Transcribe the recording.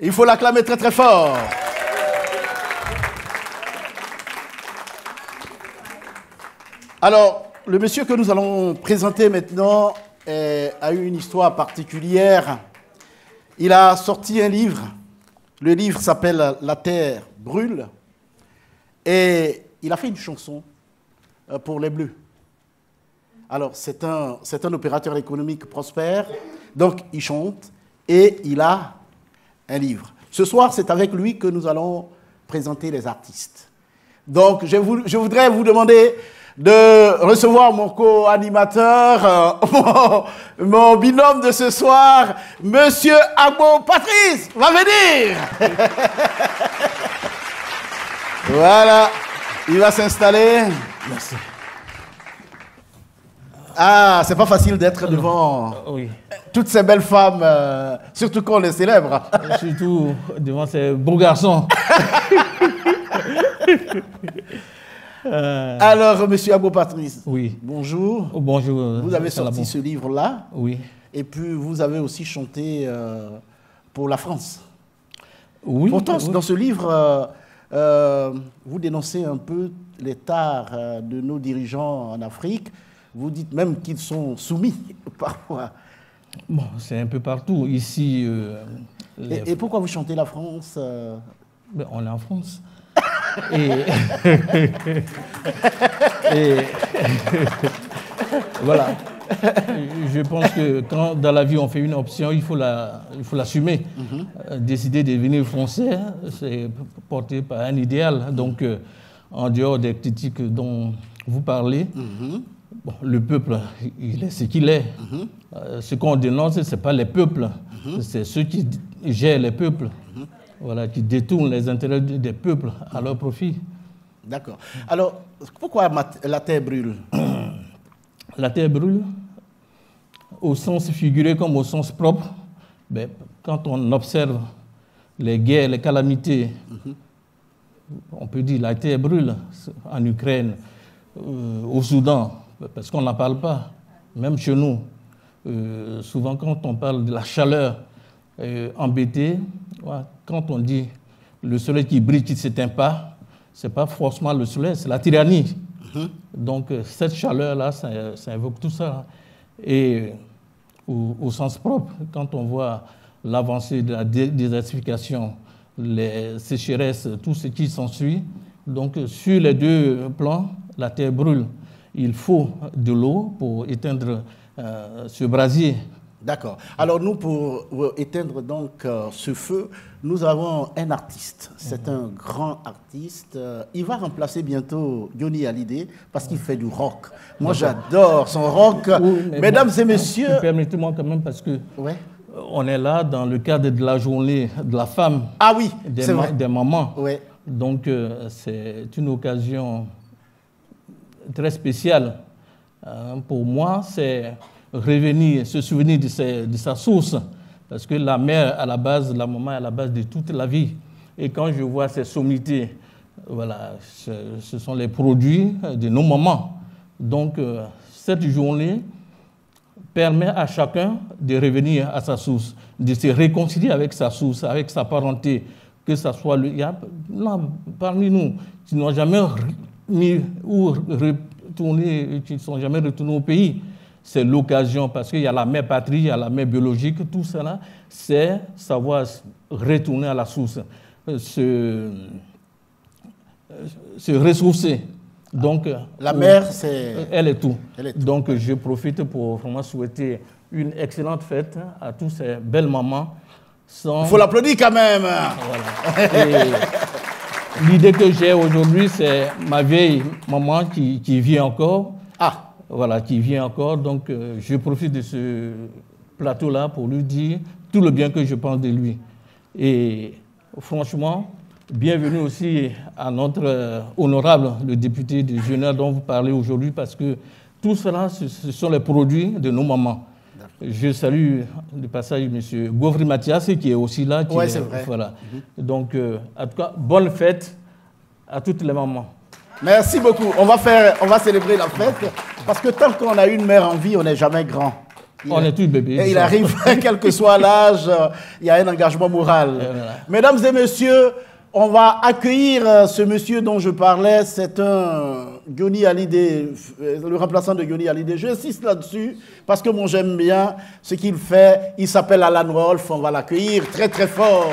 Il faut l'acclamer très très fort. Alors, le monsieur que nous allons présenter maintenant a eu une histoire particulière. Il a sorti un livre. Le livre s'appelle « La terre brûle ». Et il a fait une chanson pour les Bleus. Alors, c'est un opérateur économique prospère. Donc, il chante et il a un livre. Ce soir, c'est avec lui que nous allons présenter les artistes. Donc, je voudrais vous demander de recevoir mon co-animateur, mon binôme de ce soir, Monsieur Agbo Patrice, va venir. Voilà, il va s'installer. Merci. Ah, c'est pas facile d'être devant toutes ces belles femmes, surtout quand on les célèbre. Surtout devant ces beaux garçons. Alors, monsieur Agbo Patrice, oui. Bonjour. Oh, bonjour. Vous avez sorti ce livre-là. Oui. Et puis, vous avez aussi chanté pour la France. Oui. Pourtant, oui. dans ce livre, vous dénoncez un peu les tares de nos dirigeants en Afrique. Vous dites même qu'ils sont soumis parfois. Bon, c'est un peu partout. Ici... Et pourquoi vous chantez la France Ben, on est en France. Voilà. Je pense que quand dans la vie on fait une option, il faut l'assumer. Décider de devenir français, c'est porté par un idéal. Donc, en dehors des critiques dont vous parlez, bon, le peuple, il est ce qu'il est. Ce qu'on dénonce, ce n'est pas les peuples, c'est ceux qui gèrent les peuples. Voilà, qui détournent les intérêts des peuples à leur profit. D'accord. Alors, pourquoi la terre brûle? La terre brûle, au sens figuré comme au sens propre. Ben, quand on observe les guerres, les calamités, on peut dire la terre brûle en Ukraine, au Soudan, parce qu'on n'en parle pas. Même chez nous, souvent quand on parle de la chaleur embêtée, quand on dit le soleil qui brille, qui ne s'éteint pas, ce n'est pas forcément le soleil, c'est la tyrannie. Donc cette chaleur-là, ça évoque tout ça. Et au sens propre, quand on voit l'avancée de la désertification, les sécheresses, tout ce qui s'ensuit, donc sur les deux plans, la terre brûle. Il faut de l'eau pour éteindre ce brasier. D'accord. Alors nous, pour éteindre donc ce feu, nous avons un artiste. C'est un grand artiste. Il va remplacer bientôt Johnny Hallyday parce qu'il fait du rock. Moi, j'adore son rock. Oui, mesdames et messieurs... Permettez-moi quand même parce que on est là dans le cadre de la journée de la femme. Ah oui, c'est vrai. Des mamans. Ouais. Donc c'est une occasion très spéciale. Pour moi, c'est... revenir, se souvenir de sa source, parce que la mère à la base, la maman à la base de toute la vie. Et quand je vois ces sommités, voilà, ce sont les produits de nos mamans. Donc cette journée permet à chacun de revenir à sa source, de se réconcilier avec sa source, avec sa parenté, que ce soit il y a là, parmi nous qui n'ont jamais mis ou retourné, qui ne sont jamais retournés au pays. C'est l'occasion, parce qu'il y a la mère patrie, il y a la mère biologique, tout cela, c'est savoir retourner à la source, se ressourcer. Donc, la mère, c'est... Elle est tout. Donc, je profite pour vraiment souhaiter une excellente fête à tous ces belles mamans. Il faut l'applaudir quand même. Voilà. L'idée que j'ai aujourd'hui, c'est ma vieille maman qui vit encore. Ah. Voilà, qui vient encore. Donc, je profite de ce plateau-là pour lui dire tout le bien que je pense de lui. Et franchement, bienvenue aussi à notre honorable, le député de Genève dont vous parlez aujourd'hui, parce que tout cela, ce sont les produits de nos mamans. Je salue de passage M. Gauvry Mathias, qui est aussi là. Oui, c'est vrai. Voilà. Donc, en tout cas, bonne fête à toutes les mamans. Merci beaucoup. On va célébrer la fête, parce que tant qu'on a une mère en vie, on n'est jamais grand. On est tous bébés. Et il arrive, quel que soit l'âge, il y a un engagement moral. Voilà. Mesdames et messieurs, on va accueillir ce monsieur dont je parlais. C'est un Yoni Hallyday, le remplaçant de Yoni Hallyday. J'insiste là-dessus parce que moi j'aime bien ce qu'il fait. Il s'appelle Alan Wolf. On va l'accueillir très très fort.